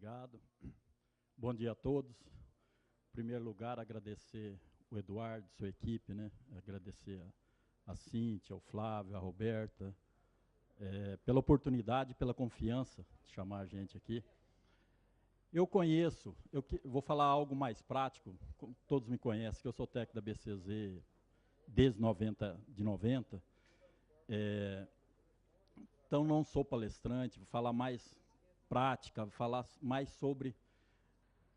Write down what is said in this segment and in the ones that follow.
obrigado. Bom dia a todos. Em primeiro lugar, agradecer o Eduardo, sua equipe, né? Agradecer a Cíntia, o Flávio, a Roberta, pela oportunidade, pela confiança de chamar a gente aqui. Eu conheço, vou falar algo mais prático, todos me conhecem, que eu sou técnico da BCZ desde 90. Então não sou palestrante, vou falar mais prática, vou falar mais sobre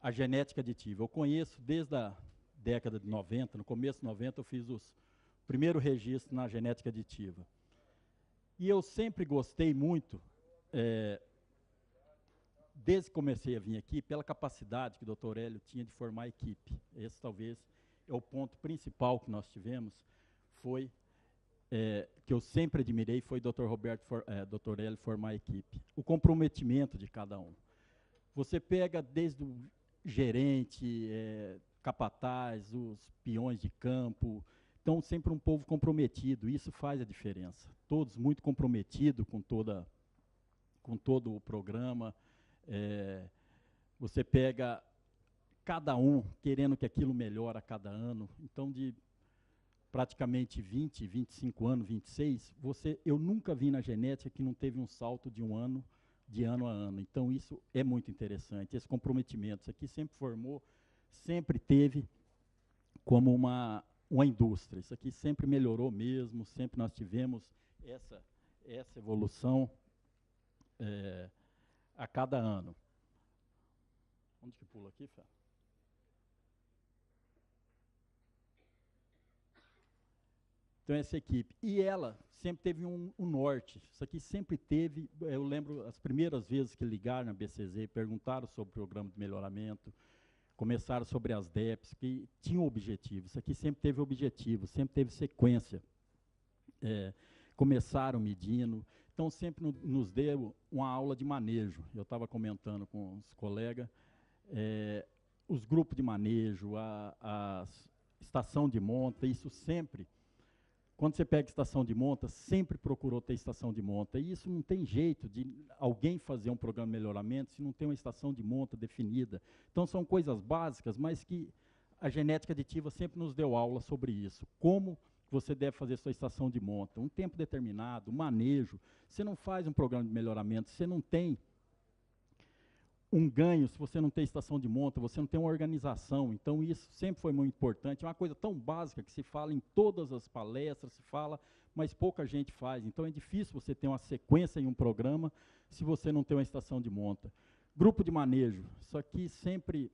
a genética aditiva. Eu conheço desde a década de 90, no começo de 90 eu fiz os primeiros registros na genética aditiva. E eu sempre gostei muito, desde que comecei a vir aqui, pela capacidade que o Dr. Hélio tinha de formar equipe. Esse talvez é o ponto principal que nós tivemos, que eu sempre admirei, foi o Dr. Dr. Hélio formar a equipe. O comprometimento de cada um. Você pega desde o gerente, capataz, os peões de campo, então sempre um povo comprometido, isso faz a diferença. Todos muito comprometidos com todo o programa. Você pega cada um querendo que aquilo melhore a cada ano. Então, de praticamente 20, 25 anos, 26, eu nunca vi na genética que não teve um salto de ano a ano. Então, isso é muito interessante. Esse comprometimento, isso aqui sempre formou, sempre teve como uma indústria. Isso aqui sempre melhorou mesmo, sempre nós tivemos essa evolução a cada ano. Onde que pula aqui, Fé? Então, essa equipe. E ela sempre teve um norte. Isso aqui sempre teve, eu lembro as primeiras vezes que ligaram na BCZ, perguntaram sobre o programa de melhoramento, começaram sobre as DEPs, que tinham objetivo. Isso aqui sempre teve objetivo, sempre teve sequência. Começaram medindo. Então, sempre nos deu uma aula de manejo. Eu estava comentando com os colegas, os grupos de manejo, a estação de monta, isso sempre. Quando você pega estação de monta, sempre procurou ter estação de monta. E isso não tem jeito de alguém fazer um programa de melhoramento se não tem uma estação de monta definida. Então, são coisas básicas, mas que a genética aditiva sempre nos deu aula sobre isso. Como você deve fazer sua estação de monta, um tempo determinado, manejo. Você não faz um programa de melhoramento, você não tem um ganho se você não tem estação de monta, você não tem uma organização. Então, isso sempre foi muito importante. É uma coisa tão básica que se fala em todas as palestras, se fala, mas pouca gente faz. Então, é difícil você ter uma sequência em um programa se você não tem uma estação de monta. Grupo de manejo. Isso aqui sempre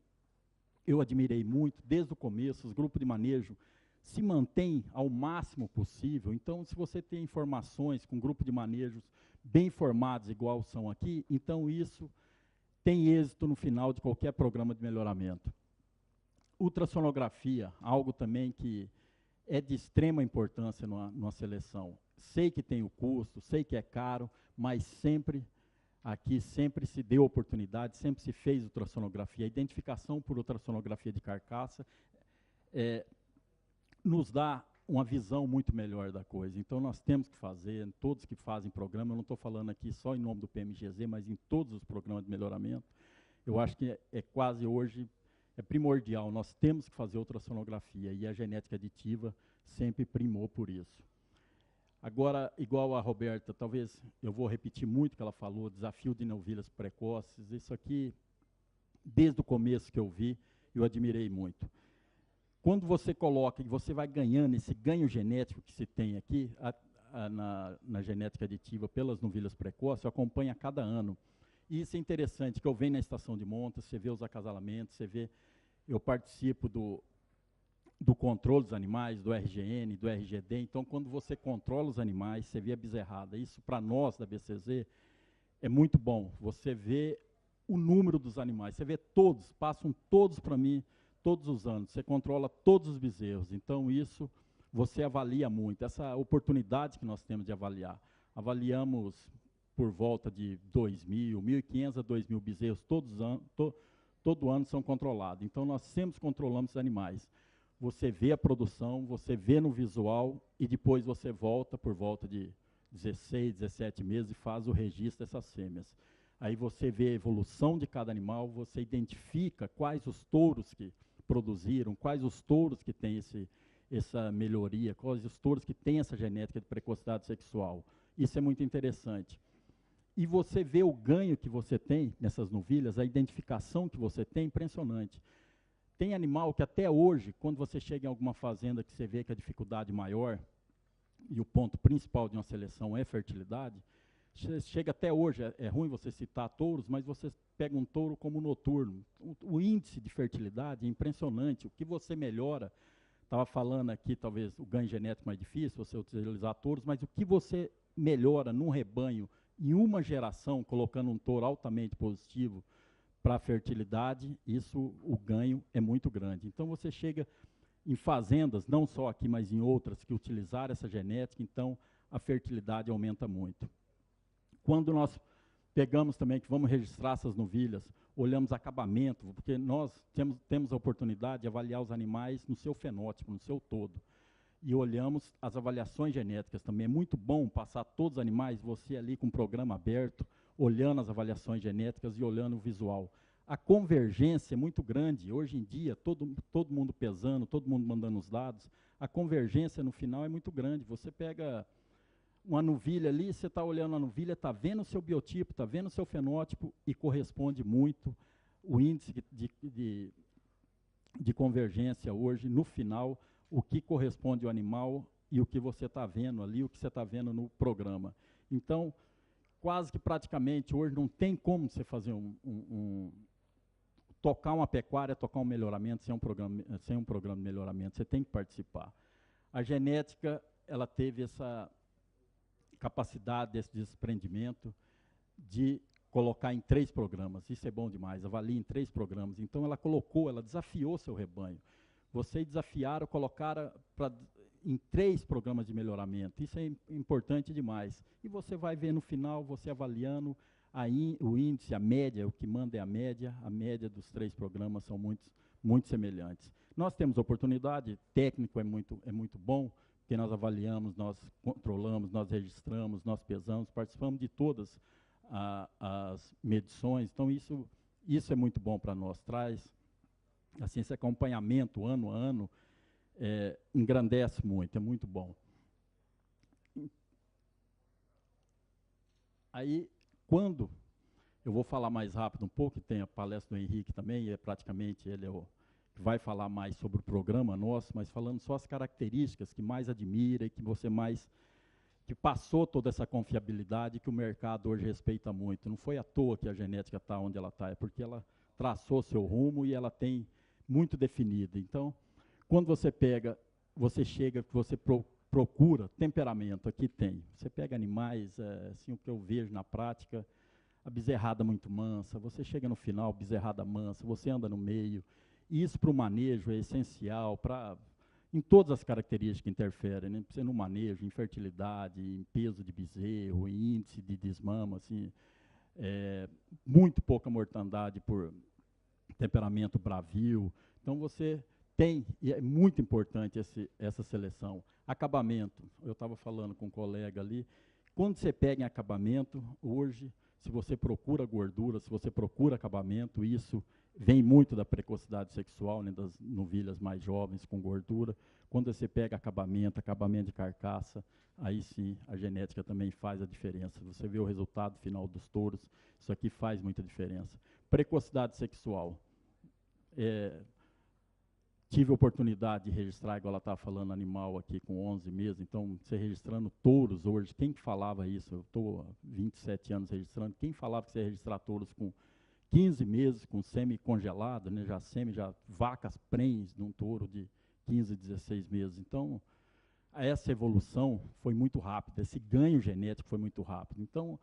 eu admirei muito, desde o começo, os grupos de manejo se mantêm ao máximo possível. Então, se você tem informações com grupo de manejos bem formados, igual são aqui, então isso tem êxito no final de qualquer programa de melhoramento. Ultrassonografia, algo também que é de extrema importância numa seleção. Sei que tem o custo, sei que é caro, mas sempre, aqui sempre se deu oportunidade, sempre se fez ultrassonografia. A identificação por ultrassonografia de carcaça nos dá uma visão muito melhor da coisa. Então, nós temos que fazer, todos que fazem programa, eu não estou falando aqui só em nome do PMGZ, mas em todos os programas de melhoramento, eu acho que é quase hoje, é primordial, nós temos que fazer ultrassonografia, e a genética aditiva sempre primou por isso. Agora, igual a Roberta, talvez eu vou repetir muito o que ela falou, desafio de novilhas precoces, isso aqui, desde o começo que eu vi, eu admirei muito. Quando você coloca e você vai ganhando esse ganho genético que se tem aqui, na genética aditiva pelas novilhas precoces, acompanha a cada ano. E isso é interessante, que eu venho na estação de monta, você vê os acasalamentos, você vê, eu participo do controle dos animais, do RGN, do RGD, então quando você controla os animais, você vê a bezerrada. Isso para nós da BCZ é muito bom, você vê o número dos animais, você vê todos, passam todos para mim, todos os anos, você controla todos os bezerros, então isso você avalia muito, essa oportunidade que nós temos de avaliar. Avaliamos por volta de 2.000, 1.500 a 2.000 bezerros, todo ano são controlados, então nós sempre controlamos os animais. Você vê a produção, você vê no visual e depois você volta por volta de 16, 17 meses e faz o registro dessas fêmeas. Aí você vê a evolução de cada animal, você identifica quais os touros que produziram, quais os touros que têm essa melhoria, quais os touros que têm essa genética de precocidade sexual. Isso é muito interessante. E você vê o ganho que você tem nessas novilhas, a identificação que você tem, impressionante. Tem animal que até hoje, quando você chega em alguma fazenda que você vê que a dificuldade maior, e o ponto principal de uma seleção é fertilidade, chega até hoje, é ruim você citar touros, mas você pega um touro como noturno. O índice de fertilidade é impressionante, o que você melhora, estava falando aqui, talvez o ganho genético mais difícil, você utilizar touros, mas o que você melhora num rebanho, em uma geração, colocando um touro altamente positivo para a fertilidade, isso, o ganho é muito grande. Então você chega em fazendas, não só aqui, mas em outras, que utilizaram essa genética, então a fertilidade aumenta muito. Quando nós pegamos também, que vamos registrar essas novilhas, olhamos acabamento, porque nós temos a oportunidade de avaliar os animais no seu fenótipo, no seu todo. E olhamos as avaliações genéticas também. É muito bom passar todos os animais, você ali com o programa aberto, olhando as avaliações genéticas e olhando o visual. A convergência é muito grande. Hoje em dia, todo mundo pesando, todo mundo mandando os dados, a convergência no final é muito grande. Você pega uma novilha ali, você está olhando a novilha, está vendo o seu biotipo, está vendo o seu fenótipo e corresponde muito o índice de convergência hoje, no final, o que corresponde ao animal e o que você está vendo ali, o que você está vendo no programa. Então, quase que praticamente hoje não tem como você fazer tocar uma pecuária, tocar um melhoramento sem um programa de melhoramento, você tem que participar. A genética, ela teve essa capacidade desse desprendimento de colocar em 3 programas. Isso é bom demais, avalie em 3 programas. Então ela desafiou seu rebanho. Vocês desafiaram, colocaram em 3 programas de melhoramento. Isso é importante demais. E você vai ver no final, você avaliando o índice, a média, o que manda é a média dos 3 programas são muito semelhantes. Nós temos oportunidade, técnico é muito bom, porque nós avaliamos, nós controlamos, nós registramos, nós pesamos, participamos de todas as medições. Então, isso é muito bom para nós. Traz, assim, esse acompanhamento ano a ano, engrandece muito, é muito bom. Aí, quando eu vou falar mais rápido um pouco, tem a palestra do Henrique também, e praticamente ele é o que vai falar mais sobre o programa nosso, mas falando só as características que mais admira e que você mais, que passou toda essa confiabilidade que o mercado hoje respeita muito. Não foi à toa que a genética está onde ela está, é porque ela traçou seu rumo e ela tem muito definido. Então, quando você chega, você procura temperamento, aqui tem. Você pega animais, assim, o que eu vejo na prática, a bezerrada muito mansa, você chega no final, bezerrada mansa, você anda no meio. E isso para o manejo é essencial, em todas as características que interferem, né? Você no manejo, em fertilidade, em peso de bezerro, em índice de desmama, assim, muito pouca mortandade por temperamento bravio. Então você tem, e é muito importante essa seleção. Acabamento, eu estava falando com um colega ali, quando você pega em acabamento, hoje, se você procura gordura, se você procura acabamento, isso vem muito da precocidade sexual, né, das novilhas mais jovens com gordura. Quando você pega acabamento de carcaça, aí sim a genética também faz a diferença. Você vê o resultado final dos touros, isso aqui faz muita diferença. Precocidade sexual. Tive a oportunidade de registrar, igual ela estava falando, animal aqui com 11 meses, então você registrando touros hoje, quem que falava isso? Eu estou há 27 anos registrando, quem falava que você ia registrar touros com 15 meses, com semi-congelado, né, já vacas prens de um touro de 15, 16 meses. Então, essa evolução foi muito rápida, esse ganho genético foi muito rápido. Então,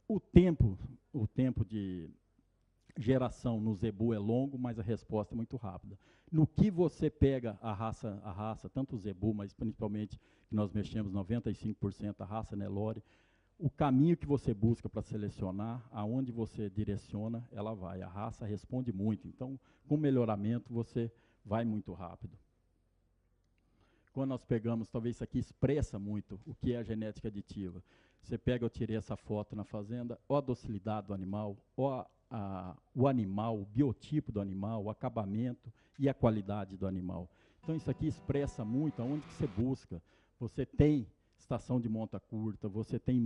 o tempo de geração no zebu é longo, mas a resposta é muito rápida. No que você pega a raça, tanto o zebu, mas principalmente que nós mexemos 95% a raça Nelore, o caminho que você busca para selecionar, aonde você direciona, ela vai. A raça responde muito. Então, com melhoramento, você vai muito rápido. quando nós pegamos, talvez isso aqui expressa muito o que é a genética aditiva. Você pega, eu tirei essa foto na fazenda, ou a docilidade do animal, ou o animal, o biotipo do animal, o acabamento e a qualidade do animal. Então isso aqui expressa muito aonde que você busca. Você tem estação de monta curta, você tem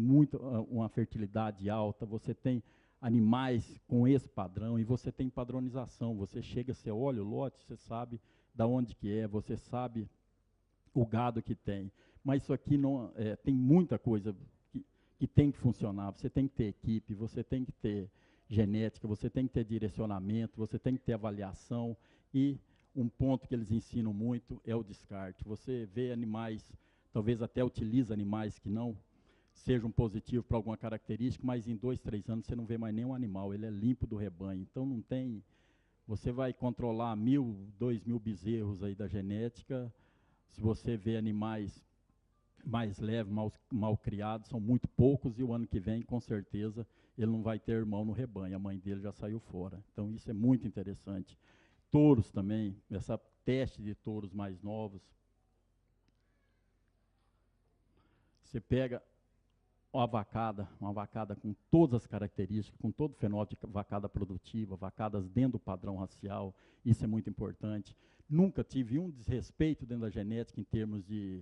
uma fertilidade alta, você tem animais com esse padrão e você tem padronização. Você chega, você olha o lote, você sabe da onde que é, você sabe o gado que tem. Mas isso aqui não tem muita coisa que tem que funcionar. Você tem que ter equipe, você tem que ter genética, você tem que ter direcionamento, você tem que ter avaliação. E um ponto que eles ensinam muito é o descarte. Você vê animais, talvez até utiliza animais que não sejam positivos para alguma característica, mas em 2, 3 anos você não vê mais nenhum animal, ele é limpo do rebanho. Então não tem. Você vai controlar 1.000, 2.000 bezerros aí da genética. Se você vê animais mais leves, mal criados, são muito poucos, e o ano que vem, com certeza, ele não vai ter irmão no rebanho, a mãe dele já saiu fora. Então isso é muito interessante. Touros também, essa teste de touros mais novos. Você pega uma vacada com todas as características, com todo o fenótipo de vacada produtiva, vacadas dentro do padrão racial, isso é muito importante. Nunca tive um desrespeito dentro da genética em termos de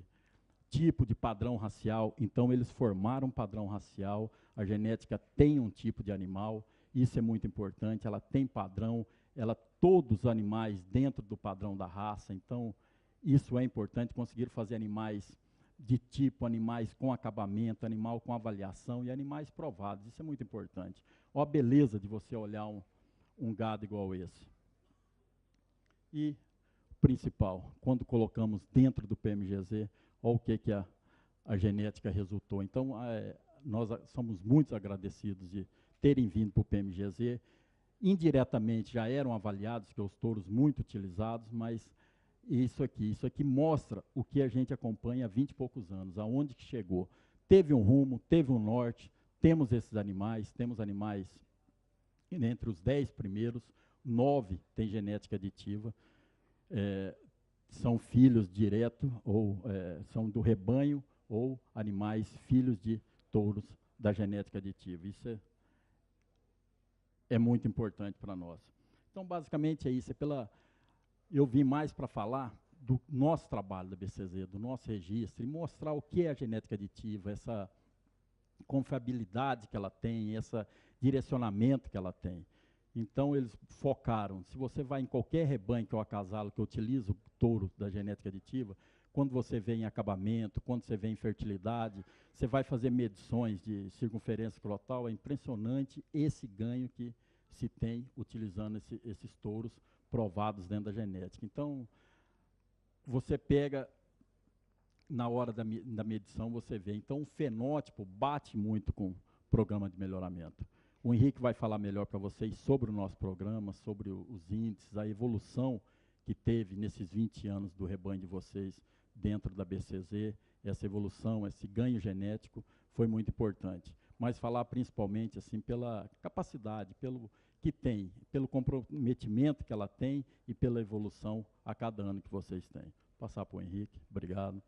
tipo de padrão racial, então eles formaram um padrão racial, a genética tem um tipo de animal, isso é muito importante, ela tem padrão, todos os animais dentro do padrão da raça, então isso é importante, conseguir fazer animais de tipo, animais com acabamento, animal com avaliação e animais provados, isso é muito importante. Olha a beleza de você olhar um gado igual esse. E principal, quando colocamos dentro do PMGZ, olha o que a genética resultou. Então, nós somos muito agradecidos de terem vindo para o PMGZ. Indiretamente já eram avaliados, que os touros muito utilizados, mas isso aqui mostra o que a gente acompanha há 20 e poucos anos, aonde que chegou. Teve um rumo, teve um norte, temos esses animais, temos animais entre os 10 primeiros, 9 têm genética aditiva, são filhos direto, ou são do rebanho, ou animais filhos de touros da genética aditiva. Isso é muito importante para nós. Então, basicamente, é isso. Eu vim mais para falar do nosso trabalho da BCZ, do nosso registro, e mostrar o que é a genética aditiva, essa confiabilidade que ela tem, esse direcionamento que ela tem. Então, eles focaram, se você vai em qualquer rebanho que eu acasalo, que eu utilizo o touro da genética aditiva, quando você vê em acabamento, quando você vê em fertilidade, você vai fazer medições de circunferência escrotal, é impressionante esse ganho que se tem utilizando esses touros provados dentro da genética. Então, você pega, na hora da medição, você vê. Então, o fenótipo bate muito com o programa de melhoramento. O Henrique vai falar melhor para vocês sobre o nosso programa, sobre os índices, a evolução que teve nesses 20 anos do rebanho de vocês dentro da BCZ. Essa evolução, esse ganho genético foi muito importante. Mas falar principalmente assim pela capacidade, pelo que tem, pelo comprometimento que ela tem e pela evolução a cada ano que vocês têm. Vou passar para o Henrique. Obrigado.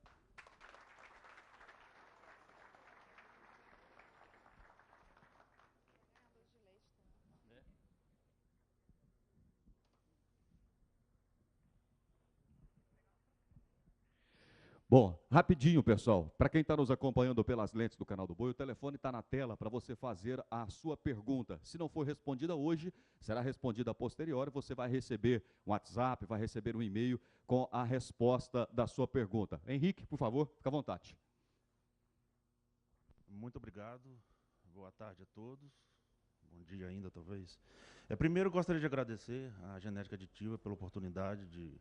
Bom, rapidinho, pessoal. Para quem está nos acompanhando pelas lentes do canal do Boi, o telefone está na tela para você fazer a sua pergunta. Se não for respondida hoje, será respondida a posteriori. Você vai receber um WhatsApp, vai receber um e-mail com a resposta da sua pergunta. Henrique, por favor, fica à vontade. Muito obrigado. Boa tarde a todos. Bom dia ainda, talvez. Primeiro, gostaria de agradecer à Genética Aditiva pela oportunidade de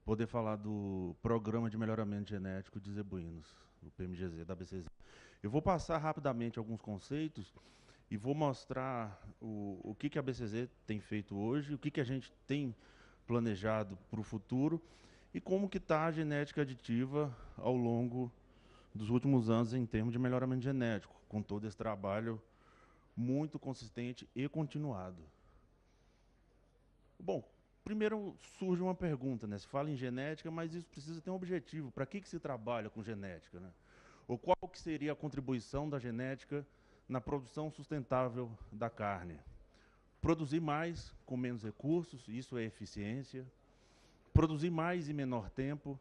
poder falar do Programa de Melhoramento Genético de Zebuínos, do PMGZ, da BCZ. Eu vou passar rapidamente alguns conceitos e vou mostrar o que a BCZ tem feito hoje, o que a gente tem planejado para o futuro e como que está a genética aditiva ao longo dos últimos anos em termos de melhoramento genético, com todo esse trabalho muito consistente e continuado. Bom, primeiro surge uma pergunta, né? Se fala em genética, mas isso precisa ter um objetivo. Para que se trabalha com genética, né? Ou qual que seria a contribuição da genética na produção sustentável da carne? Produzir mais com menos recursos, isso é eficiência. Produzir mais em menor tempo,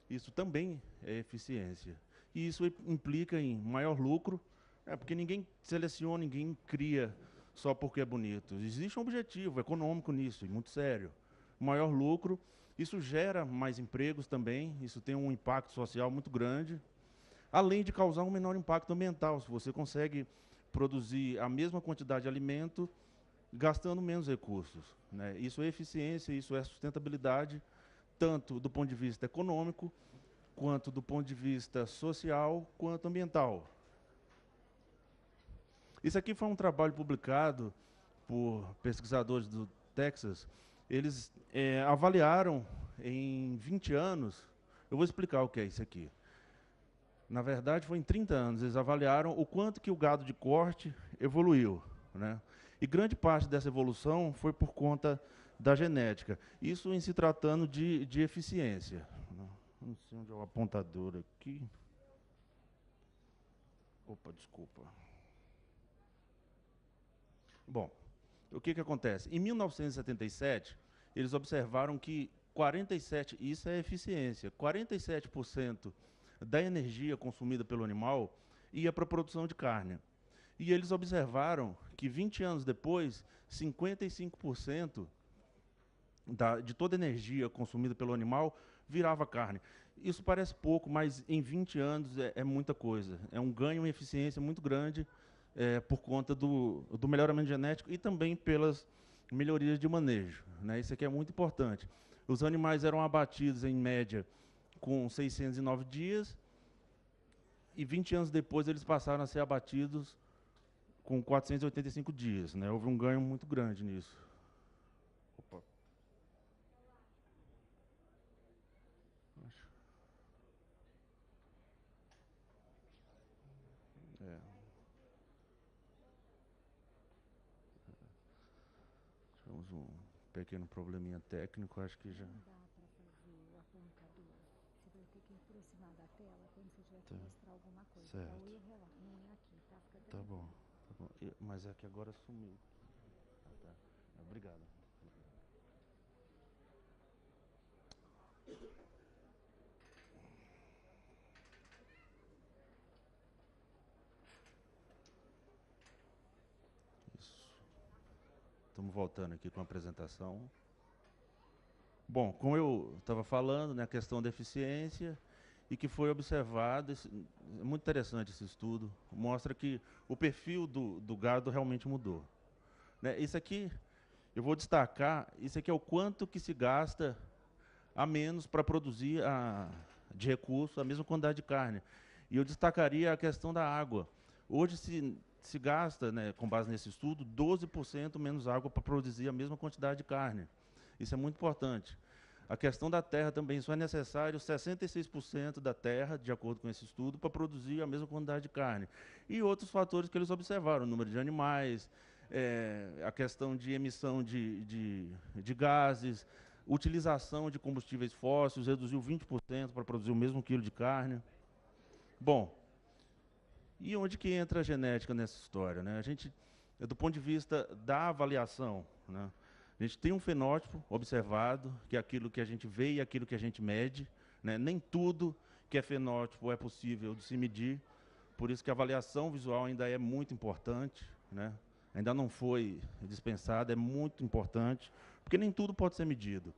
isso também é eficiência. E isso implica em maior lucro, porque ninguém seleciona, ninguém cria só porque é bonito. Existe um objetivo econômico nisso, e muito sério. Maior lucro, isso gera mais empregos também, isso tem um impacto social muito grande, além de causar um menor impacto ambiental. Se você consegue produzir a mesma quantidade de alimento, gastando menos recursos, né? Isso é eficiência, isso é sustentabilidade, tanto do ponto de vista econômico, quanto do ponto de vista social, quanto ambiental. Isso aqui foi um trabalho publicado por pesquisadores do Texas. Eles avaliaram em 20 anos, eu vou explicar o que é isso aqui. Na verdade, foi em 30 anos, eles avaliaram o quanto que o gado de corte evoluiu, né? E grande parte dessa evolução foi por conta da genética. Isso em se tratando de eficiência. Não sei onde é o apontador aqui. Opa, desculpa. Bom, o que acontece? Em 1977, eles observaram que 47%, isso é eficiência, 47% da energia consumida pelo animal ia para a produção de carne. E eles observaram que 20 anos depois, 55% de toda a energia consumida pelo animal virava carne. Isso parece pouco, mas em 20 anos é muita coisa. É um ganho em eficiência muito grande por conta do melhoramento genético e também pelas melhorias de manejo, né? Isso aqui é muito importante. Os animais eram abatidos, em média, com 609 dias, e 20 anos depois eles passaram a ser abatidos com 485 dias, né? Houve um ganho muito grande nisso. Opa. Tivemos um pequeno probleminha técnico, acho que já... Não dá para fazer o apontador. Você vai ter que aproximar da tela quando você tiver que mostrar alguma coisa. Certo. É o erro lá, não é aqui, tá? Fica Tá tranquilo. bom, tá bom. Mas é que agora sumiu. Tá. Obrigado. Isso. Estamos voltando aqui com a apresentação. Bom, como eu estava falando, né, a questão da eficiência, e que foi observado, é muito interessante esse estudo, mostra que o perfil do gado realmente mudou, né? Isso aqui, eu vou destacar, isso aqui é o quanto que se gasta a menos para produzir de recurso a mesma quantidade de carne. E eu destacaria a questão da água. Hoje se gasta, né, com base nesse estudo, 12% menos água para produzir a mesma quantidade de carne. Isso é muito importante. A questão da terra também, só é necessário 66% da terra, de acordo com esse estudo, para produzir a mesma quantidade de carne. E outros fatores que eles observaram, o número de animais, a questão de emissão de gases, utilização de combustíveis fósseis, reduziu 20% para produzir o mesmo quilo de carne. Bom, e onde que entra a genética nessa história, né? A gente, do ponto de vista da avaliação, né? A gente tem um fenótipo observado, que é aquilo que a gente vê e aquilo que a gente mede, né? Nem tudo que é fenótipo é possível de se medir, por isso que a avaliação visual ainda é muito importante, né? Ainda não foi dispensada, é muito importante, porque nem tudo pode ser medido.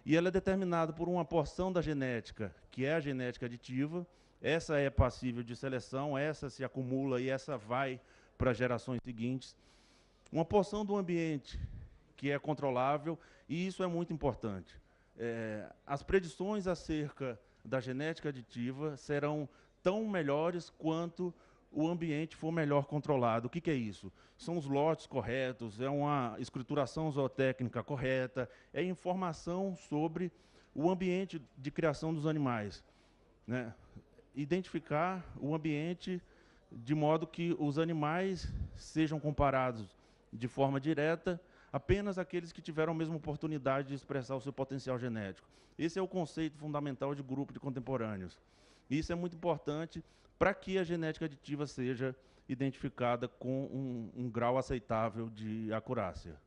E ela é determinada por uma porção da genética, que é a genética aditiva. Essa é passível de seleção, essa se acumula e essa vai para gerações seguintes. Uma porção do ambiente, que é controlável, e isso é muito importante. As predições acerca da genética aditiva serão tão melhores quanto o ambiente for melhor controlado. O que é isso? São os lotes corretos, é uma escrituração zootécnica correta, é informação sobre o ambiente de criação dos animais, né? Identificar o ambiente de modo que os animais sejam comparados de forma direta apenas aqueles que tiveram a mesma oportunidade de expressar o seu potencial genético. Esse é o conceito fundamental de grupo de contemporâneos. E isso é muito importante para que a genética aditiva seja identificada com um grau aceitável de acurácia.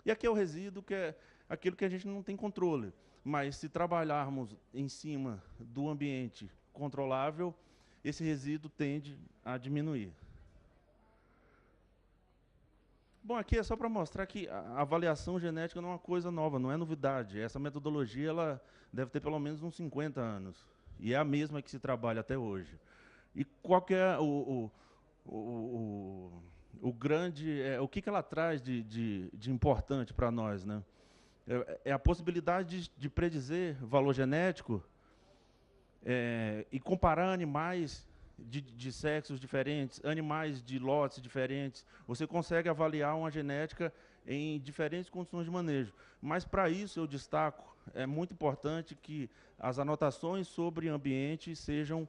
E aqui é o resíduo, que é aquilo que a gente não tem controle. Mas, se trabalharmos em cima do ambiente controlável, esse resíduo tende a diminuir. Bom, aqui é só para mostrar que a avaliação genética não é uma coisa nova, não é novidade. Essa metodologia ela deve ter pelo menos uns 50 anos. E é a mesma que se trabalha até hoje. E qual que é o grande... o que ela traz de importante para nós, né? É a possibilidade de predizer valor genético e comparar animais de sexos diferentes, animais de lotes diferentes. Você consegue avaliar uma genética em diferentes condições de manejo. Mas, para isso, eu destaco, é muito importante que as anotações sobre ambiente sejam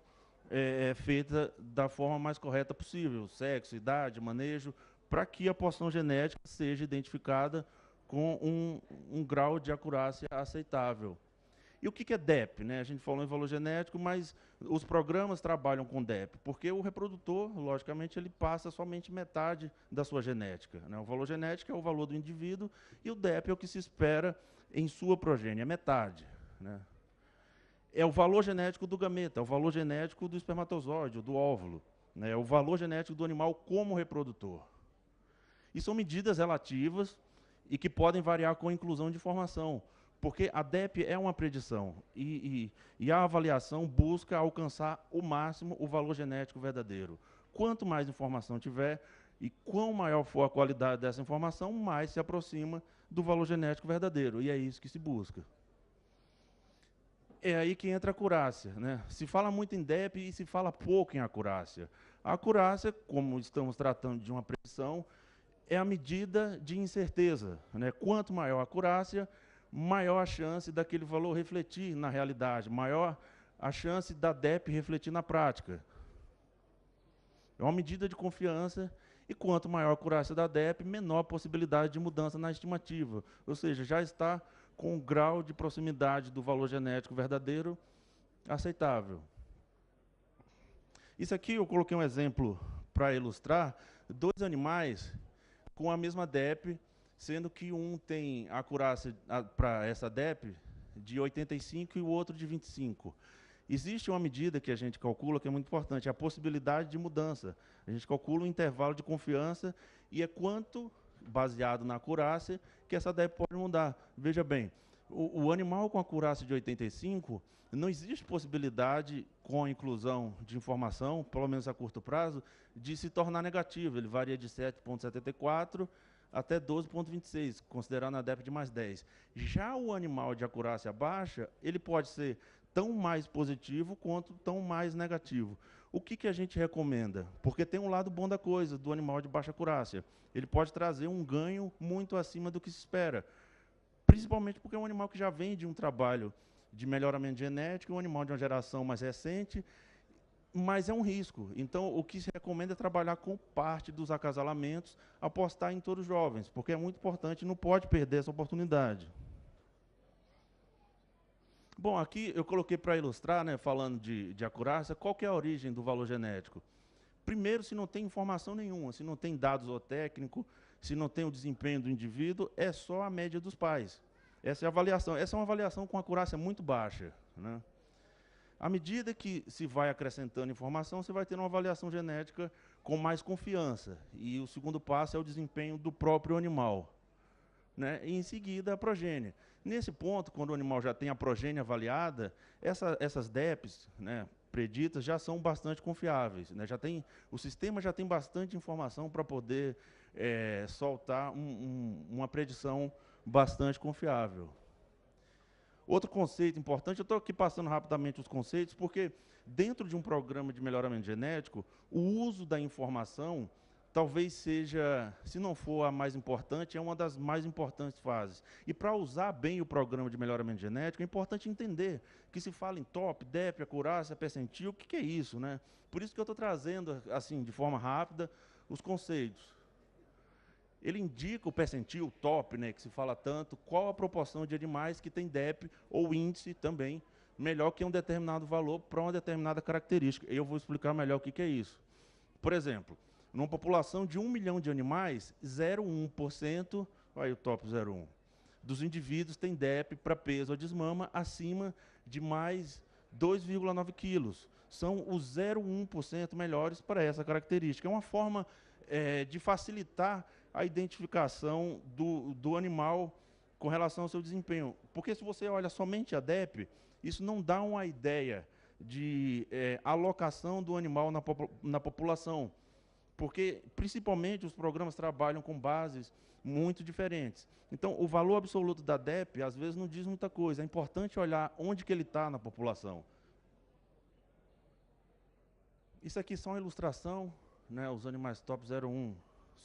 feitas da forma mais correta possível, sexo, idade, manejo, para que a porção genética seja identificada com um grau de acurácia aceitável. E o que é DEP? Né? A gente falou em valor genético, mas os programas trabalham com DEP, porque o reprodutor, logicamente, ele passa somente metade da sua genética. Né? O valor genético é o valor do indivíduo, e o DEP é o que se espera em sua progênie, é metade. Né? É o valor genético do gameta, é o valor genético do espermatozoide, do óvulo, né? É o valor genético do animal como reprodutor. E são medidas relativas e que podem variar com a inclusão de informação, porque a DEP é uma predição e a avaliação busca alcançar o máximo o valor genético verdadeiro. Quanto mais informação tiver e quão maior for a qualidade dessa informação, mais se aproxima do valor genético verdadeiro, e é isso que se busca. É aí que entra a acurácia, né? Se fala muito em DEP e se fala pouco em acurácia. A acurácia, como estamos tratando de uma predição, é a medida de incerteza, né? Quanto maior a acurácia, maior a chance daquele valor refletir na realidade, maior a chance da DEP refletir na prática. É uma medida de confiança, e quanto maior a acurácia da DEP, menor a possibilidade de mudança na estimativa. Ou seja, já está com um grau de proximidade do valor genético verdadeiro aceitável. Isso aqui eu coloquei um exemplo para ilustrar, 2 animais com a mesma DEP, sendo que um tem a acurácia para essa DEP de 85 e o outro de 25. Existe uma medida que a gente calcula que é muito importante, a possibilidade de mudança. A gente calcula o intervalo de confiança e é quanto, baseado na acurácia, que essa DEP pode mudar. Veja bem, o animal com acurácia de 85, não existe possibilidade, com a inclusão de informação, pelo menos a curto prazo, de se tornar negativo. Ele varia de 7,74 até 12,26, considerando a DEP de mais 10. Já o animal de acurácia baixa, ele pode ser tão mais positivo quanto tão mais negativo. O que a gente recomenda? Porque tem um lado bom da coisa, do animal de baixa acurácia. Ele pode trazer um ganho muito acima do que se espera, principalmente porque é um animal que já vem de um trabalho de melhoramento genético, um animal de uma geração mais recente, mas é um risco. Então, o que se recomenda é trabalhar com parte dos acasalamentos, apostar em touros jovens, porque é muito importante, não pode perder essa oportunidade. Bom, aqui eu coloquei para ilustrar, né, falando de acurácia, qual que é a origem do valor genético. Primeiro, se não tem informação nenhuma, se não tem dados zootécnicos, se não tem o desempenho do indivíduo, é só a média dos pais. Essa é a avaliação. Essa é uma avaliação com acurácia muito baixa, né? À medida que se vai acrescentando informação, você vai ter uma avaliação genética com mais confiança. E o segundo passo é o desempenho do próprio animal, né? E, em seguida, a progênie. Nesse ponto, quando o animal já tem a progênie avaliada, essas DEPs, né, preditas já são bastante confiáveis, né? O sistema já tem bastante informação para poder soltar uma predição bastante confiável. Outro conceito importante, eu estou aqui passando rapidamente os conceitos, porque dentro de um programa de melhoramento genético, o uso da informação talvez seja, se não for a mais importante, é uma das mais importantes fases. E para usar bem o programa de melhoramento genético, é importante entender que se fala em top, DEP, acurácia, percentil, o que é isso, né? Por isso que eu estou trazendo, assim, de forma rápida, os conceitos. ele indica o percentil, top, né, que se fala tanto, qual a proporção de animais que tem DEP ou índice também melhor que um determinado valor para uma determinada característica. Eu vou explicar melhor o que é isso. Por exemplo, numa população de 1 milhão de animais, 0,1%, olha aí o top 0,1%, dos indivíduos tem DEP para peso ou desmama acima de mais 2,9 quilos. São os 0,1% melhores para essa característica. É uma forma de facilitar a identificação do animal com relação ao seu desempenho. Porque se você olha somente a DEP, isso não dá uma ideia de alocação do animal na população. Porque, principalmente, os programas trabalham com bases muito diferentes. Então, o valor absoluto da DEP, às vezes, não diz muita coisa. É importante olhar onde que ele está na população. Isso aqui é só uma ilustração, né? Os animais top 0,1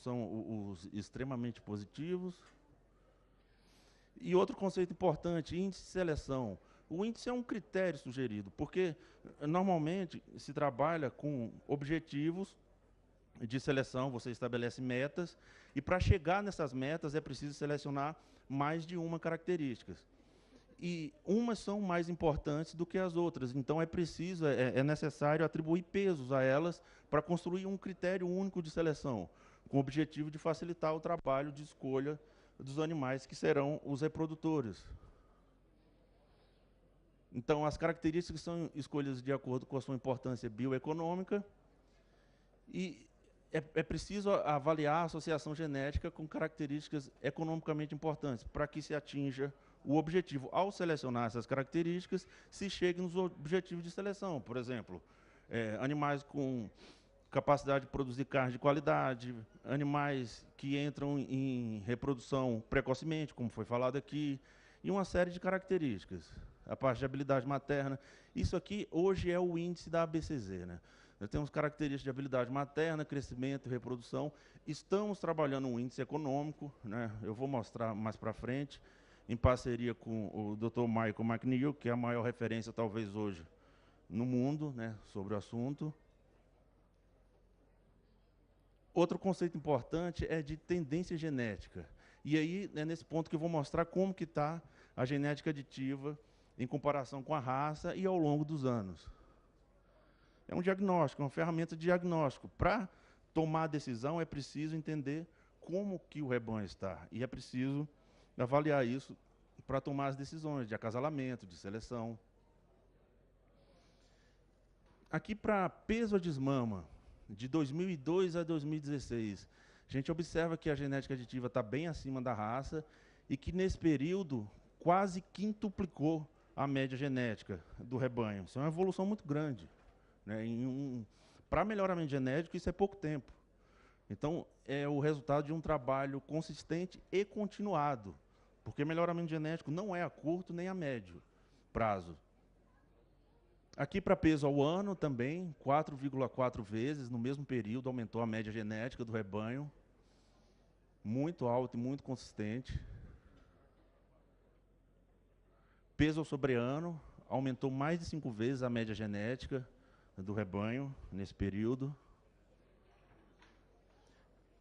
são os extremamente positivos. E outro conceito importante, índice de seleção. O índice é um critério sugerido, porque normalmente se trabalha com objetivos de seleção, você estabelece metas, e para chegar nessas metas é preciso selecionar mais de uma característica. E umas são mais importantes do que as outras, então é necessário atribuir pesos a elas para construir um critério único de seleção, com o objetivo de facilitar o trabalho de escolha dos animais que serão os reprodutores. Então, as características são escolhidas de acordo com a sua importância bioeconômica e é preciso avaliar a associação genética com características economicamente importantes para que se atinja o objetivo. Ao selecionar essas características, se chegue nos objetivos de seleção. Por exemplo, animais com capacidade de produzir carne de qualidade, animais que entram em reprodução precocemente, como foi falado aqui, e uma série de características. A parte de habilidade materna. Isso aqui, hoje, é o índice da ABCZ, né? Nós temos características de habilidade materna, crescimento e reprodução. Estamos trabalhando um índice econômico, né? Eu vou mostrar mais para frente, em parceria com o Dr. Michael McNeil, que é a maior referência, talvez, hoje, no mundo, né, sobre o assunto. Outro conceito importante é de tendência genética. E aí, é nesse ponto que eu vou mostrar como que está a genética aditiva em comparação com a raça e ao longo dos anos. É um diagnóstico, uma ferramenta de diagnóstico. Para tomar a decisão, é preciso entender como que o rebanho está. E é preciso avaliar isso para tomar as decisões de acasalamento, de seleção. Aqui, para peso a desmama, de 2002 a 2016, a gente observa que a genética aditiva está bem acima da raça e que, nesse período, quase quintuplicou a média genética do rebanho. Isso é uma evolução muito grande, né? Para melhoramento genético, isso é pouco tempo. Então, é o resultado de um trabalho consistente e continuado, porque melhoramento genético não é a curto nem a médio prazo. Aqui, para peso ao ano, também, 4,4 vezes, no mesmo período, aumentou a média genética do rebanho, muito alto e muito consistente. Peso ao sobre ano, aumentou mais de 5 vezes a média genética do rebanho, nesse período.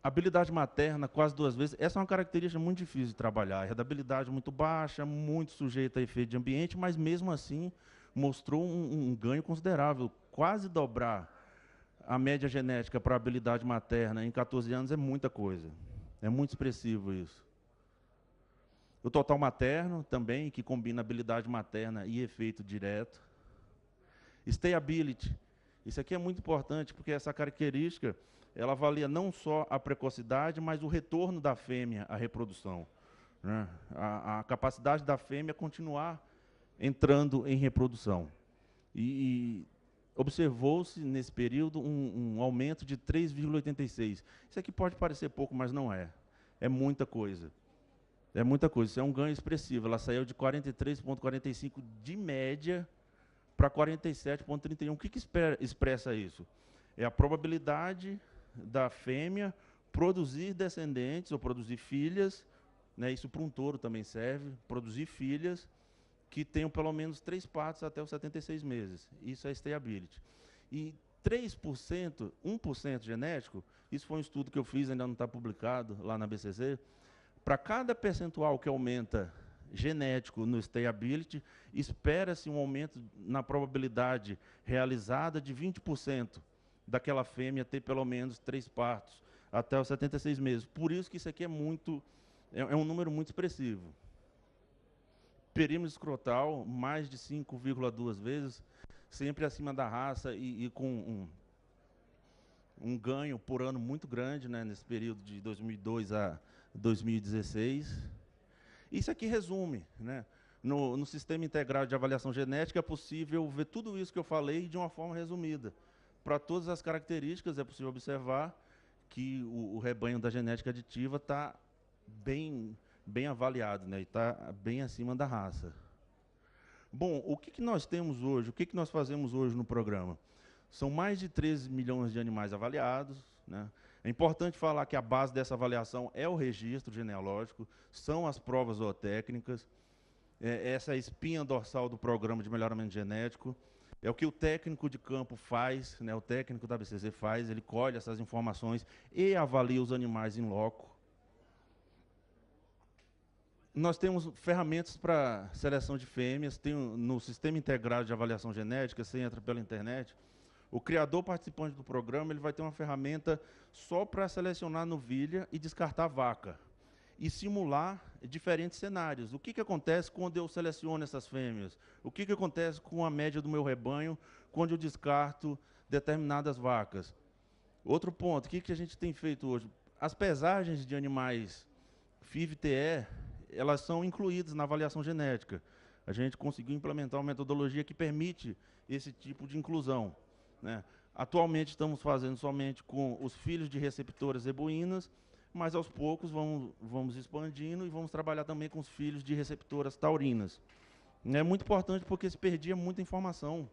Habilidade materna, quase 2 vezes. Essa é uma característica muito difícil de trabalhar. Heredabilidade muito baixa, muito sujeita a efeito de ambiente, mas, mesmo assim, mostrou um ganho considerável. Quase dobrar a média genética para a habilidade materna em 14 anos é muita coisa. É muito expressivo isso. O total materno também, que combina habilidade materna e efeito direto. Stayability. Isso aqui é muito importante, porque essa característica ela avalia não só a precocidade, mas o retorno da fêmea à reprodução, né? A capacidade da fêmea continuar entrando em reprodução. E observou-se, nesse período, um aumento de 3,86. Isso aqui pode parecer pouco, mas não é. É muita coisa. É muita coisa. Isso é um ganho expressivo. Ela saiu de 43,45 de média para 47,31. O que expressa isso? É a probabilidade da fêmea produzir descendentes ou produzir filhas, né? Isso para um touro também serve, produzir filhas que tenham pelo menos 3 partos até os 76 meses. Isso é stayability. E 3%, 1% genético, isso foi um estudo que eu fiz, ainda não está publicado lá na BCZ, para cada percentual que aumenta genético no stayability, espera-se um aumento na probabilidade realizada de 20% daquela fêmea ter pelo menos 3 partos até os 76 meses. Por isso que isso aqui é um número muito expressivo. Perímetro escrotal, mais de 5,2 vezes, sempre acima da raça e com um ganho por ano muito grande, né, nesse período de 2002 a 2016. Isso aqui resume, né? No Sistema Integrado de Avaliação Genética é possível ver tudo isso que eu falei de uma forma resumida. Para todas as características é possível observar que o rebanho da genética aditiva está bem avaliado, né? E está bem acima da raça. Bom, o que nós temos hoje, o que nós fazemos hoje no programa? São mais de 13 milhões de animais avaliados, né? É importante falar que a base dessa avaliação é o registro genealógico, são as provas zootécnicas, essa é a espinha dorsal do programa de melhoramento genético, é o que o técnico de campo faz, né, o técnico da BCZ faz, ele colhe essas informações e avalia os animais em loco. Nós temos ferramentas para seleção de fêmeas, no Sistema Integrado de Avaliação Genética, você entra pela internet, o criador participante do programa ele vai ter uma ferramenta só para selecionar novilha e descartar vaca, e simular diferentes cenários. O que acontece quando eu seleciono essas fêmeas? O que acontece com a média do meu rebanho quando eu descarto determinadas vacas? Outro ponto, o que a gente tem feito hoje? As pesagens de animais FIV-TE, elas são incluídas na avaliação genética. A gente conseguiu implementar uma metodologia que permite esse tipo de inclusão, né? Atualmente estamos fazendo somente com os filhos de receptoras zebuínas, mas aos poucos vamos expandindo e vamos trabalhar também com os filhos de receptoras taurinas. É muito importante porque se perdia muita informação.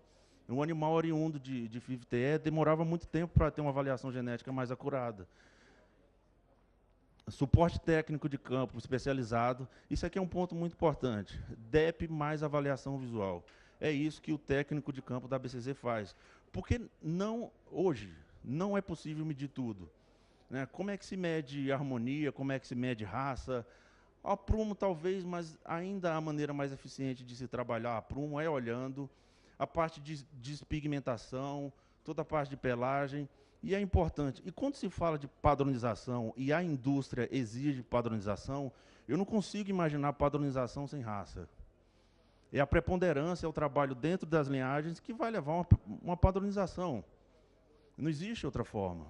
Um animal oriundo de FIV-TE demorava muito tempo para ter uma avaliação genética mais acurada. Suporte técnico de campo especializado, isso aqui é um ponto muito importante. DEP mais avaliação visual. É isso que o técnico de campo da BCZ faz. Porque hoje não é possível medir tudo, né? Como é que se mede harmonia, como é que se mede raça? A prumo talvez, mas ainda a maneira mais eficiente de se trabalhar a prumo é olhando a parte de despigmentação, toda a parte de pelagem. E é importante, e quando se fala de padronização, e a indústria exige padronização, eu não consigo imaginar padronização sem raça. É a preponderância, é o trabalho dentro das linhagens que vai levar uma padronização. Não existe outra forma.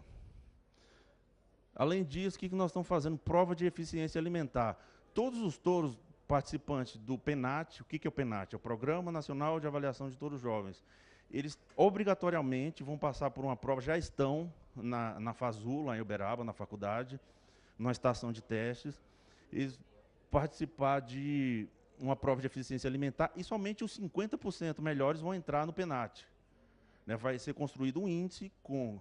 Além disso, o que nós estamos fazendo? Prova de eficiência alimentar. Todos os touros participantes do PENAT, o que é o PENAT? É o Programa Nacional de Avaliação de Touros Jovens. Eles obrigatoriamente vão passar por uma prova, já estão na FASU, lá em Uberaba, na faculdade, numa estação de testes, eles participar de uma prova de eficiência alimentar e somente os 50% melhores vão entrar no PENAT. Né, vai ser construído um índice com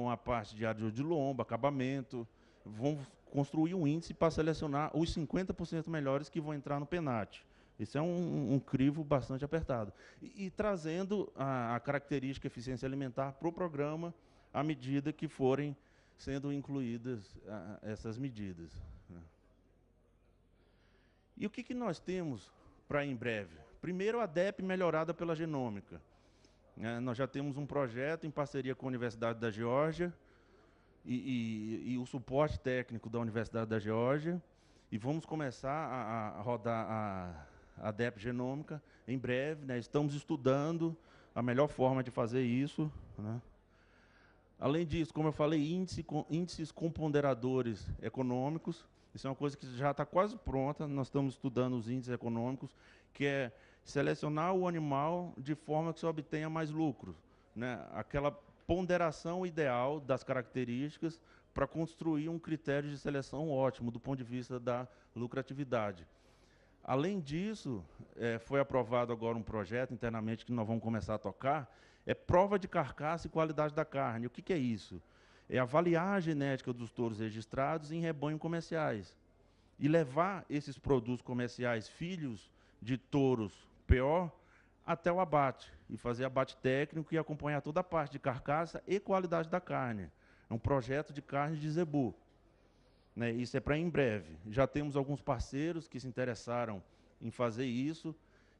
a parte de área de lomba, acabamento, vão construir um índice para selecionar os 50% melhores que vão entrar no PENAT. Isso é um crivo bastante apertado. E trazendo a característica eficiência alimentar para o programa à medida que forem sendo incluídas essas medidas. E o que nós temos para em breve? Primeiro, a DEP melhorada pela genômica. Nós já temos um projeto em parceria com a Universidade da Geórgia e o suporte técnico da Universidade da Geórgia, e vamos começar a rodar a DEP genômica em breve, né? Estamos estudando a melhor forma de fazer isso, né? Além disso, como eu falei, índices com ponderadores econômicos, isso é uma coisa que já está quase pronta, nós estamos estudando os índices econômicos, que é selecionar o animal de forma que se obtenha mais lucro, né? Aquela ponderação ideal das características para construir um critério de seleção ótimo do ponto de vista da lucratividade. Além disso, foi aprovado agora um projeto internamente que nós vamos começar a tocar, é prova de carcaça e qualidade da carne. O que é isso? É avaliar a genética dos touros registrados em rebanhos comerciais e levar esses produtos comerciais, filhos de touros PO, até o abate, e fazer abate técnico e acompanhar toda a parte de carcaça e qualidade da carne. É um projeto de carne de zebu. Né? Isso é para em breve. Já temos alguns parceiros que se interessaram em fazer isso,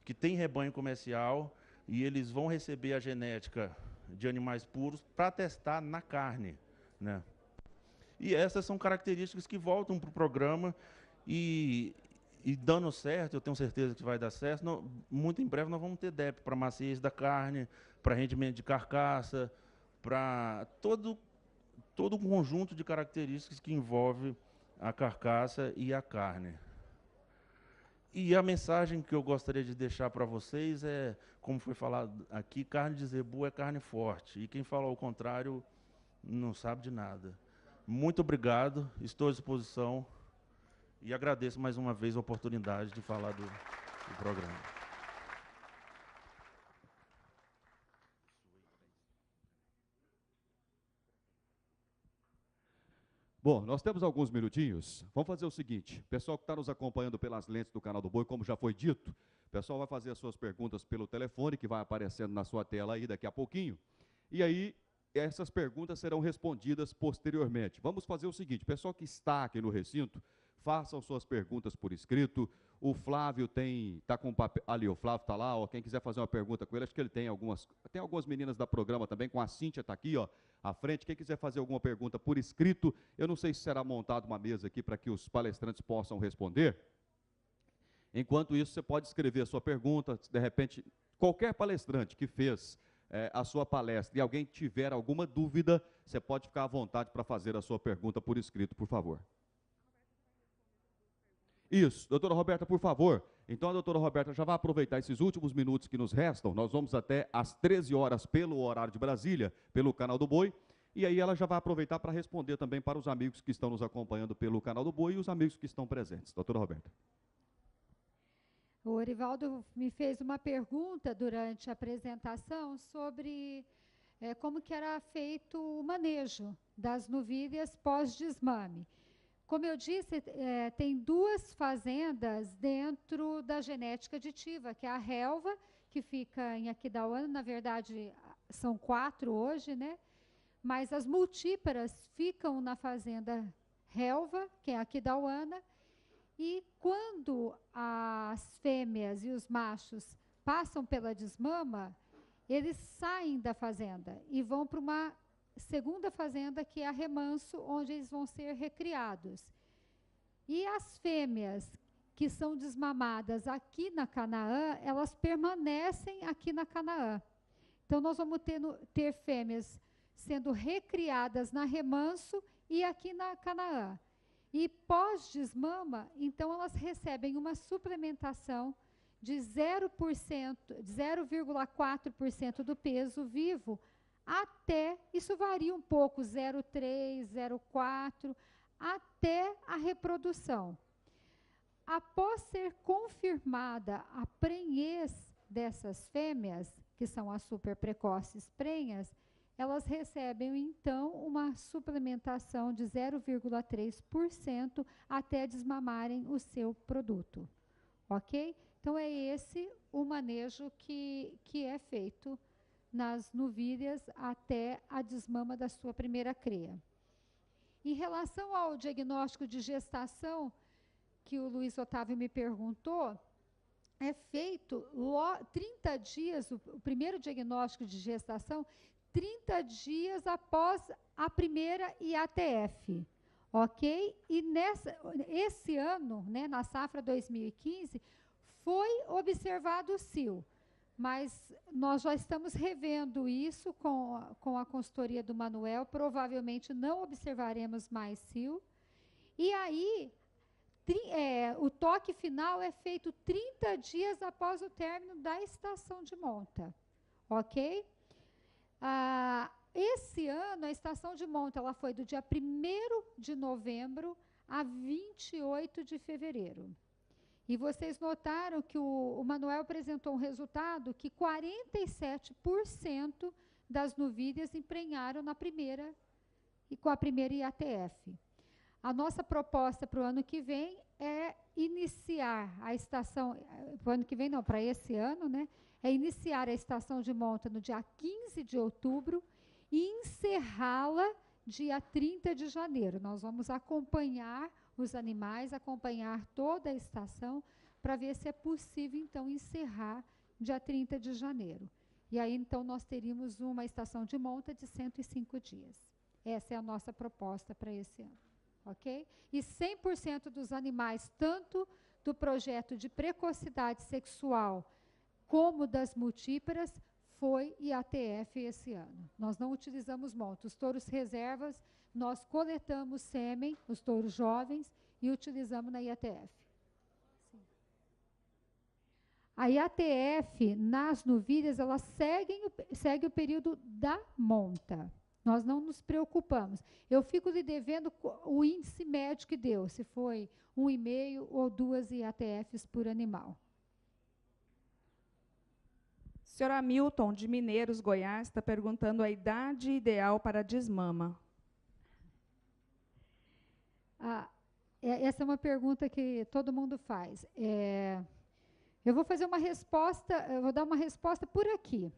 que tem rebanho comercial, e eles vão receber a genética de animais puros para testar na carne. Né? E essas são características que voltam para o programa e dando certo, eu tenho certeza que vai dar certo, muito em breve nós vamos ter DEP para maciez da carne, para rendimento de carcaça, para todo um conjunto de características que envolve a carcaça e a carne. E a mensagem que eu gostaria de deixar para vocês é, como foi falado aqui, carne de zebu é carne forte. E quem fala ao contrário não sabe de nada. Muito obrigado, estou à disposição e agradeço mais uma vez a oportunidade de falar do programa. Bom, nós temos alguns minutinhos. Vamos fazer o seguinte, pessoal que está nos acompanhando pelas lentes do Canal do Boi, como já foi dito, o pessoal vai fazer as suas perguntas pelo telefone, que vai aparecendo na sua tela aí daqui a pouquinho. E aí, essas perguntas serão respondidas posteriormente. Vamos fazer o seguinte, pessoal que está aqui no recinto, façam suas perguntas por escrito. O Flávio está com papel, ali, o Flávio está lá, ó, quem quiser fazer uma pergunta com ele, acho que ele tem algumas meninas da programa também, com a Cíntia está aqui, ó, à frente, quem quiser fazer alguma pergunta por escrito, eu não sei se será montada uma mesa aqui para que os palestrantes possam responder. Enquanto isso, você pode escrever a sua pergunta, de repente, qualquer palestrante que fez a sua palestra e alguém tiver alguma dúvida, você pode ficar à vontade para fazer a sua pergunta por escrito, por favor. Isso, doutora Roberta, por favor. Então, a doutora Roberta já vai aproveitar esses últimos minutos que nos restam. Nós vamos até às 13 horas pelo horário de Brasília, pelo Canal do Boi. E aí ela já vai aproveitar para responder também para os amigos que estão nos acompanhando pelo Canal do Boi e os amigos que estão presentes. Doutora Roberta. O Orivaldo me fez uma pergunta durante a apresentação sobre como que era feito o manejo das novilhas pós-desmame. Como eu disse, tem duas fazendas dentro da genética aditiva, que é a relva, que fica em Aquidauana, na verdade são 4 hoje, né? Mas as multíparas ficam na fazenda relva, que é Aquidauana, e quando as fêmeas e os machos passam pela desmama, eles saem da fazenda e vão para uma segunda fazenda, que é a Remanso, onde eles vão ser recriados. E as fêmeas que são desmamadas aqui na Canaã, elas permanecem aqui na Canaã. Então, nós vamos ter fêmeas sendo recriadas na Remanso e aqui na Canaã. E pós-desmama, então, elas recebem uma suplementação de 0,4% do peso vivo, até, isso varia um pouco, 0,3, 0,4, até a reprodução. Após ser confirmada a prenhez dessas fêmeas, que são as super precoces prenhas, elas recebem, então, uma suplementação de 0,3% até desmamarem o seu produto. Ok? Então, é esse o manejo que é feito nas novilhas até a desmama da sua primeira cria. Em relação ao diagnóstico de gestação, que o Luiz Otávio me perguntou, é feito 30 dias, o primeiro diagnóstico de gestação, 30 dias após a primeira IATF, ok? E esse ano, né, na safra 2015, foi observado o cio, mas nós já estamos revendo isso com a consultoria do Manuel, provavelmente não observaremos mais cio. E aí, o toque final é feito 30 dias após o término da estação de monta, ok? Esse ano, a estação de monta ela foi do dia 1º de novembro a 28 de fevereiro. E vocês notaram que o Manuel apresentou um resultado que 47% das novilhas emprenharam com a primeira IATF. A nossa proposta para o ano que vem é iniciar a estação, para o ano que vem não, para esse ano, né? É iniciar a estação de monta no dia 15 de outubro e encerrá-la dia 30 de janeiro. Nós vamos acompanhar os animais, acompanhar toda a estação, para ver se é possível, então, encerrar dia 30 de janeiro. E aí, então, nós teríamos uma estação de monta de 105 dias. Essa é a nossa proposta para esse ano, ok? E 100% dos animais, tanto do projeto de precocidade sexual como das multíparas, foi IATF esse ano. Nós não utilizamos monta. Os touros reservas, nós coletamos sêmen, os touros jovens, e utilizamos na IATF. Sim. A IATF, nas novilhas, ela segue o período da monta. Nós não nos preocupamos. Eu fico lhe devendo o índice médio que deu, se foi 1,5 ou 2 IATFs por animal. Senhor Hamilton, de Mineiros, Goiás, está perguntando a idade ideal para a desmama. Essa é uma pergunta que todo mundo faz. Eu vou fazer uma resposta, eu vou dar uma resposta por aqui.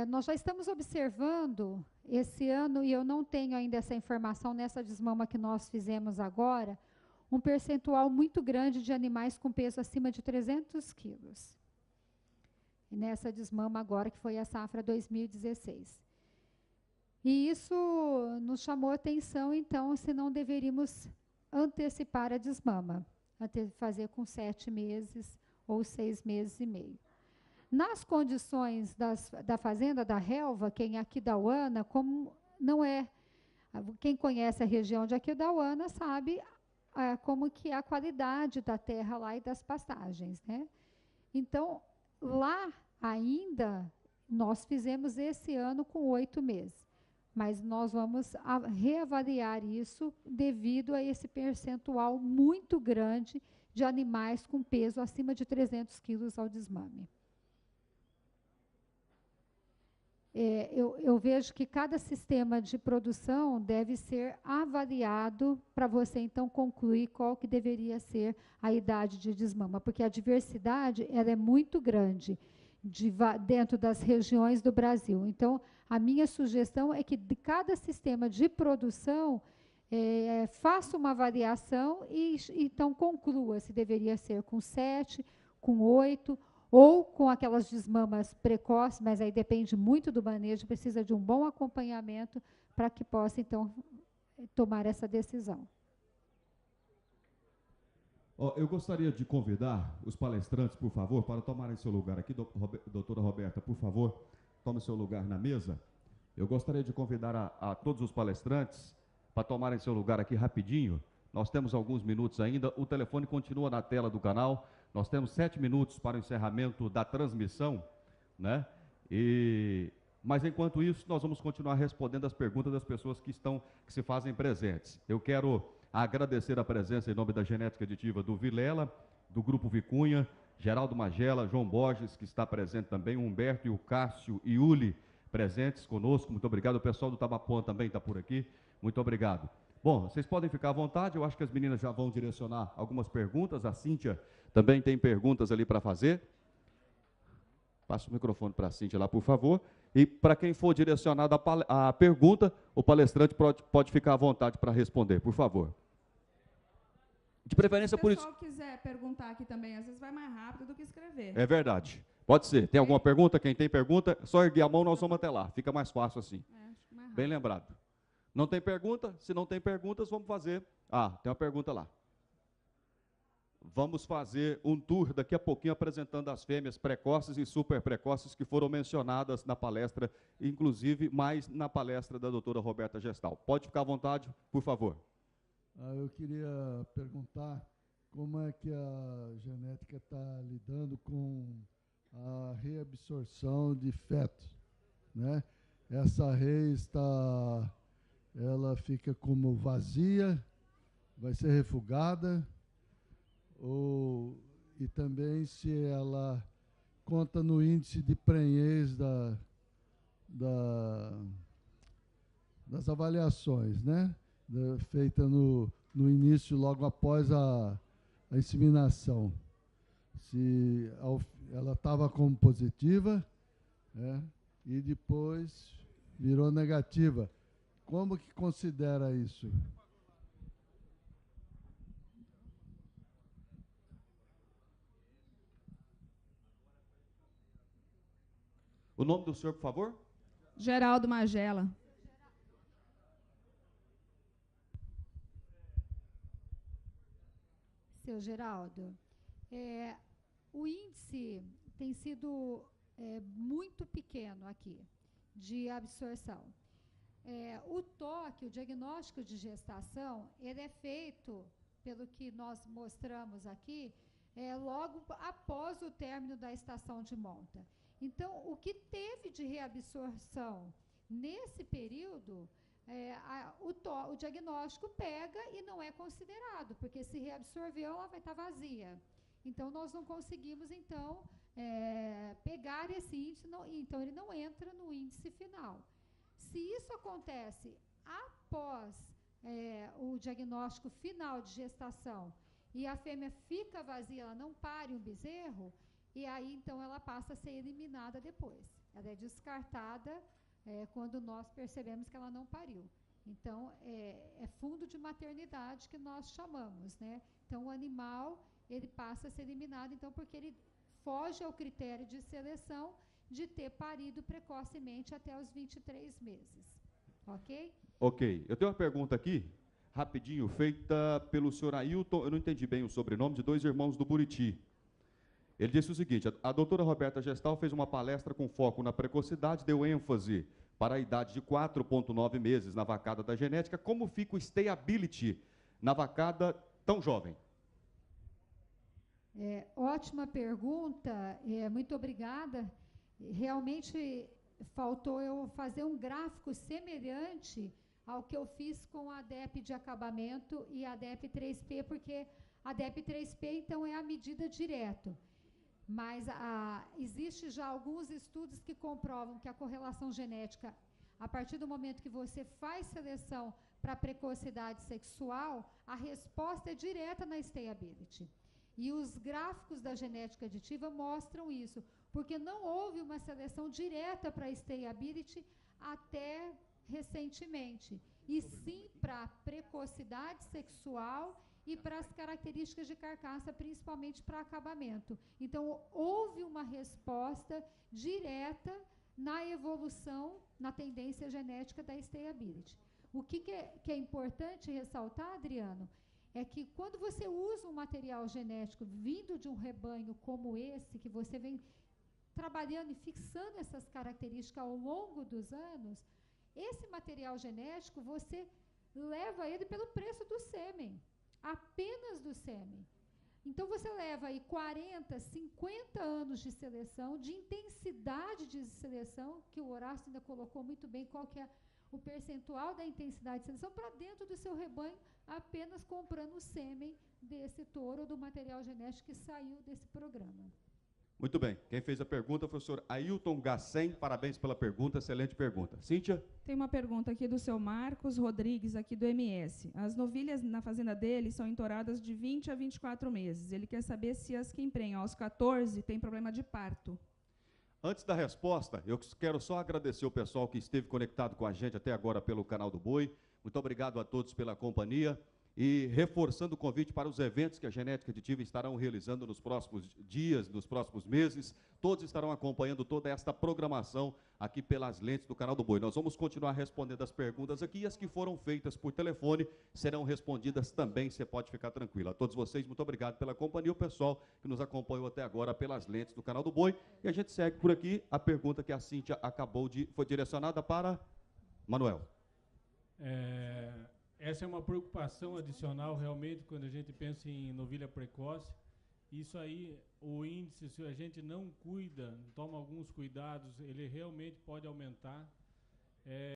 Nós já estamos observando esse ano, e eu não tenho ainda essa informação nessa desmama que nós fizemos agora, um percentual muito grande de animais com peso acima de 300 quilos. Nessa desmama agora, que foi a safra 2016. E isso nos chamou a atenção, então, se não deveríamos antecipar a desmama, fazer com 7 meses ou 6 meses e meio. Nas condições da fazenda da relva, que é em Aquidauana, como não é, quem conhece a região de Aquidauana sabe como que é a qualidade da terra lá e das pastagens, né? Então, lá ainda, nós fizemos esse ano com 8 meses, mas nós vamos reavaliar isso devido a esse percentual muito grande de animais com peso acima de 300 quilos ao desmame. Eu vejo que cada sistema de produção deve ser avaliado para você, então, concluir qual que deveria ser a idade de desmama, porque a diversidade ela é muito grande dentro das regiões do Brasil. Então, a minha sugestão é que de cada sistema de produção faça uma avaliação e, então, conclua se deveria ser com 7, com 8, ou com aquelas desmamas precoces, mas aí depende muito do manejo, precisa de um bom acompanhamento para que possa, então, tomar essa decisão. Eu gostaria de convidar os palestrantes, por favor, para tomarem seu lugar aqui. Doutora Roberta, por favor, tome seu lugar na mesa. Eu gostaria de convidar a todos os palestrantes para tomarem seu lugar aqui rapidinho. Nós temos alguns minutos ainda. O telefone continua na tela do canal. Nós temos 7 minutos para o encerramento da transmissão, né? Mas, enquanto isso, nós vamos continuar respondendo as perguntas das pessoas que se fazem presentes. Eu quero agradecer a presença em nome da Genética Aditiva do Vilela, do Grupo Vicunha, Geraldo Magela, João Borges, que está presente também, o Humberto e o Cássio e Uli presentes conosco. Muito obrigado. O pessoal do Tabapuã também está por aqui. Muito obrigado. Bom, vocês podem ficar à vontade. Eu acho que as meninas já vão direcionar algumas perguntas. A Cíntia também tem perguntas ali para fazer. Passa o microfone para a Cíntia lá, por favor. E para quem for direcionado a pergunta, o palestrante pode ficar à vontade para responder, por favor. De preferência por isso. Se o pessoal quiser perguntar aqui também, às vezes vai mais rápido do que escrever. É verdade. Pode ser. Tem alguma pergunta? Quem tem pergunta, só erguer a mão, nós vamos até lá. Fica mais fácil assim. Acho que mais rápido. Bem lembrado. Não tem pergunta? Se não tem perguntas, vamos fazer. Tem uma pergunta lá. Vamos fazer um tour daqui a pouquinho apresentando as fêmeas precoces e super precoces que foram mencionadas na palestra, inclusive mais na palestra da doutora Roberta Gestal. Pode ficar à vontade, por favor. Eu queria perguntar como é que a genética está lidando com a reabsorção de fetos, né? Essa ela fica como vazia, vai ser refugada, e também se ela conta no índice de prenhez das avaliações, né? Feita no no início, logo após a inseminação. Se ela estava como positiva, né, e depois virou negativa. Como que considera isso? O nome do senhor, por favor? Geraldo Magela. Seu Geraldo, o índice tem sido muito pequeno aqui, de absorção. O toque, o diagnóstico de gestação, ele é feito, pelo que nós mostramos aqui, logo após o término da estação de monta. Então, o que teve de reabsorção nesse período, o diagnóstico pega e não é considerado, porque se reabsorveu, ela vai estar vazia. Então, nós não conseguimos, então, pegar esse índice, então ele não entra no índice final. Se isso acontece após o diagnóstico final de gestação e a fêmea fica vazia, ela não pare um bezerro, e aí, então, ela passa a ser eliminada depois. Ela é descartada quando nós percebemos que ela não pariu. Então, é fundo de maternidade que nós chamamos, né? Então, o animal, ele passa a ser eliminado, então, porque ele foge ao critério de seleção de ter parido precocemente até os 23 meses. Ok? Ok. Eu tenho uma pergunta aqui, rapidinho, feita pelo senhor Ailton, eu não entendi bem o sobrenome, de 2 irmãos do Buriti. Ele disse o seguinte: a doutora Roberta Gestal fez uma palestra com foco na precocidade, deu ênfase para a idade de 4,9 meses na vacada da genética. Como fica o stayability na vacada tão jovem? Ótima pergunta, muito obrigada. Realmente faltou eu fazer um gráfico semelhante ao que eu fiz com a DEP de acabamento e a DEP 3P, porque a DEP 3P, então, é a medida direto. Mas existe já alguns estudos que comprovam que a correlação genética, a partir do momento que você faz seleção para precocidade sexual, a resposta é direta na stayability. E os gráficos da genética aditiva mostram isso, porque não houve uma seleção direta para stayability até recentemente, e sim para precocidade sexual e para as características de carcaça, principalmente para acabamento. Então, houve uma resposta direta na evolução, na tendência genética da stayability. O que é importante ressaltar, Adriano, é que quando você usa um material genético vindo de um rebanho como esse, que você vem trabalhando e fixando essas características ao longo dos anos, esse material genético, você leva ele pelo preço do sêmen, apenas do sêmen. Então, você leva aí 40, 50 anos de seleção, de intensidade de seleção, que o Horácio ainda colocou muito bem qual que é o percentual da intensidade de seleção, para dentro do seu rebanho, apenas comprando o sêmen desse touro, do material genético que saiu desse programa. Muito bem. Quem fez a pergunta foi o senhor Ailton Gassen. Parabéns pela pergunta, excelente pergunta. Cíntia? Tem uma pergunta aqui do seu Marcos Rodrigues, aqui do MS. As novilhas na fazenda dele são entoradas de 20 a 24 meses. Ele quer saber se as que emprenham aos 14 têm problema de parto. Antes da resposta, eu quero só agradecer o pessoal que esteve conectado com a gente até agora pelo Canal do Boi. Muito obrigado a todos pela companhia. E reforçando o convite para os eventos que a Genética Aditiva estarão realizando nos próximos dias, nos próximos meses. Todos estarão acompanhando toda esta programação aqui pelas lentes do Canal do Boi. Nós vamos continuar respondendo as perguntas aqui e as que foram feitas por telefone serão respondidas também, você pode ficar tranquilo. A todos vocês, muito obrigado pela companhia, o pessoal que nos acompanhou até agora pelas lentes do Canal do Boi. E a gente segue por aqui. A pergunta que a Cíntia acabou de... foi direcionada para Manuel. Essa é uma preocupação adicional, realmente, quando a gente pensa em novilha precoce. Isso aí, o índice, se a gente não cuida, toma alguns cuidados, ele realmente pode aumentar.